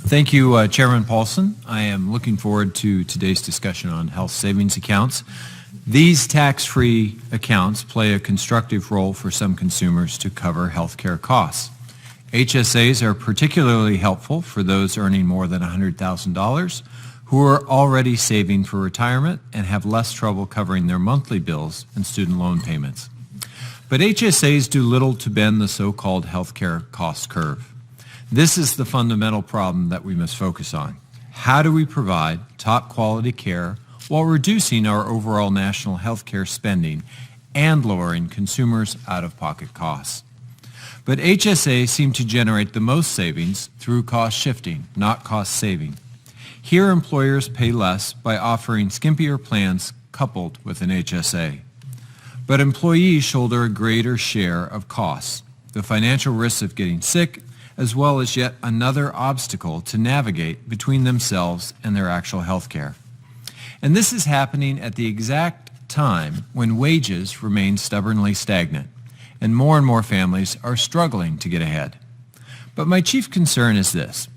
Thank you, Chairman Paulson. I am looking forward to today's discussion on health savings accounts. These tax-free accounts play a constructive role for some consumers to cover health care costs. HSAs are particularly helpful for those earning more than $100,000 who are already saving for retirement and have less trouble covering their monthly bills and student loan payments. But HSAs do little to bend the so-called health care cost curve. This is the fundamental problem that we must focus on. How do we provide top quality care while reducing our overall national health care spending and lowering consumers' out-of-pocket costs? But HSAs seem to generate the most savings through cost shifting, not cost saving. Here, employers pay less by offering skimpier plans coupled with an HSA. But employees shoulder a greater share of costs, the financial risks of getting sick, as well as yet another obstacle to navigate between themselves and their actual health care. And this is happening at the exact time when wages remain stubbornly stagnant, and more families are struggling to get ahead. But my chief concern is this.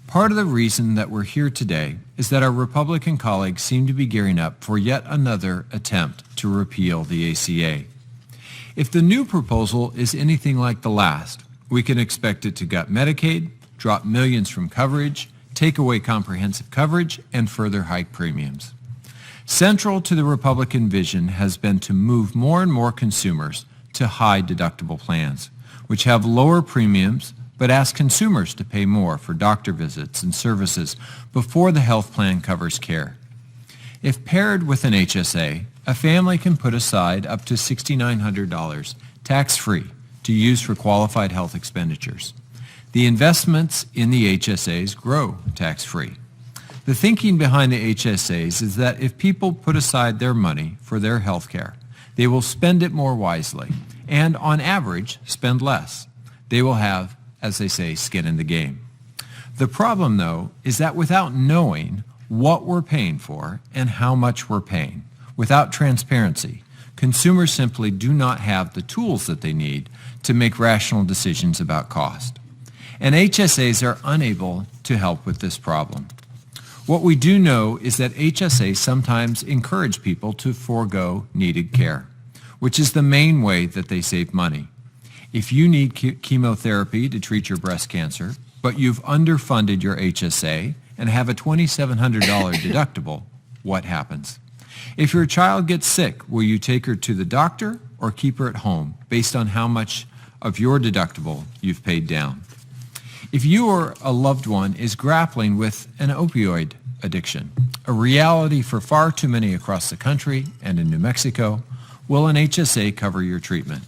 Part of the reason that we're here today is that our Republican colleagues seem to be gearing up for yet another attempt to repeal the ACA. If the new proposal is anything like the last, we can expect it to gut Medicaid, drop millions from coverage, take away comprehensive coverage, and further hike premiums. Central to the Republican vision has been to move more and more consumers to high deductible plans, which have lower premiums but ask consumers to pay more for doctor visits and services before the health plan covers care. If paired with an HSA, a family can put aside up to $6,900 tax-free to use for qualified health expenditures. The investments in the HSAs grow tax-free. The thinking behind the HSAs is that if people put aside their money for their health care, they will spend it more wisely and, on average, spend less. They will have, as they say, skin in the game. The problem, though, is that without knowing what we're paying for and how much we're paying, without transparency, consumers simply do not have the tools that they need to make rational decisions about cost. And HSAs are unable to help with this problem. What we do know is that HSAs sometimes encourage people to forego needed care, which is the main way that they save money. If you need chemotherapy to treat your breast cancer, but you've underfunded your HSA and have a $2,700 deductible, what happens? If your child gets sick, will you take her to the doctor or keep her at home based on how much of your deductible you've paid down? If you or a loved one is grappling with an opioid addiction, a reality for far too many across the country and in New Mexico, will an HSA cover your treatment?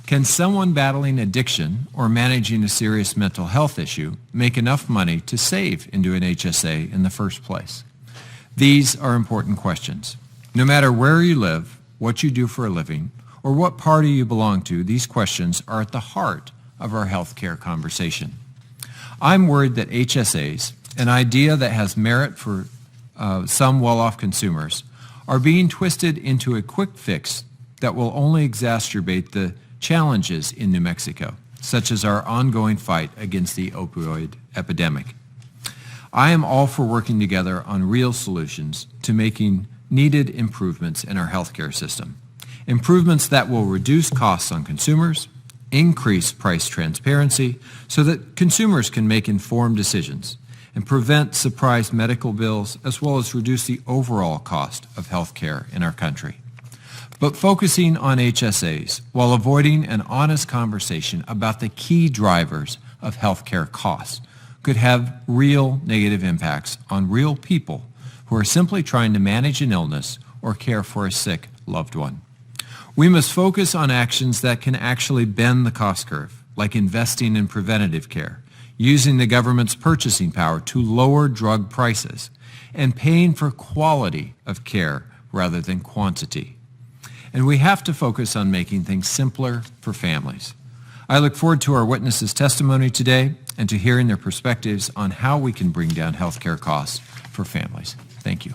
Can someone battling addiction or managing a serious mental health issue make enough money to save into an HSA in the first place? These are important questions. No matter where you live, what you do for a living, or what party you belong to, these questions are at the heart of our health care conversation. I'm worried that HSAs, an idea that has merit for some well-off consumers, are being twisted into a quick fix that will only exacerbate the challenges in New Mexico, such as our ongoing fight against the opioid epidemic. I am all for working together on real solutions to making needed improvements in our healthcare system. Improvements that will reduce costs on consumers, increase price transparency so that consumers can make informed decisions, and prevent surprise medical bills as well as reduce the overall cost of healthcare in our country. But focusing on HSAs while avoiding an honest conversation about the key drivers of healthcare costs could have real negative impacts on real people who are simply trying to manage an illness or care for a sick loved one. We must focus on actions that can actually bend the cost curve, like investing in preventative care, using the government's purchasing power to lower drug prices, and paying for quality of care rather than quantity. And we have to focus on making things simpler for families. I look forward to our witnesses' testimony today and to hearing their perspectives on how we can bring down healthcare costs for families. Thank you.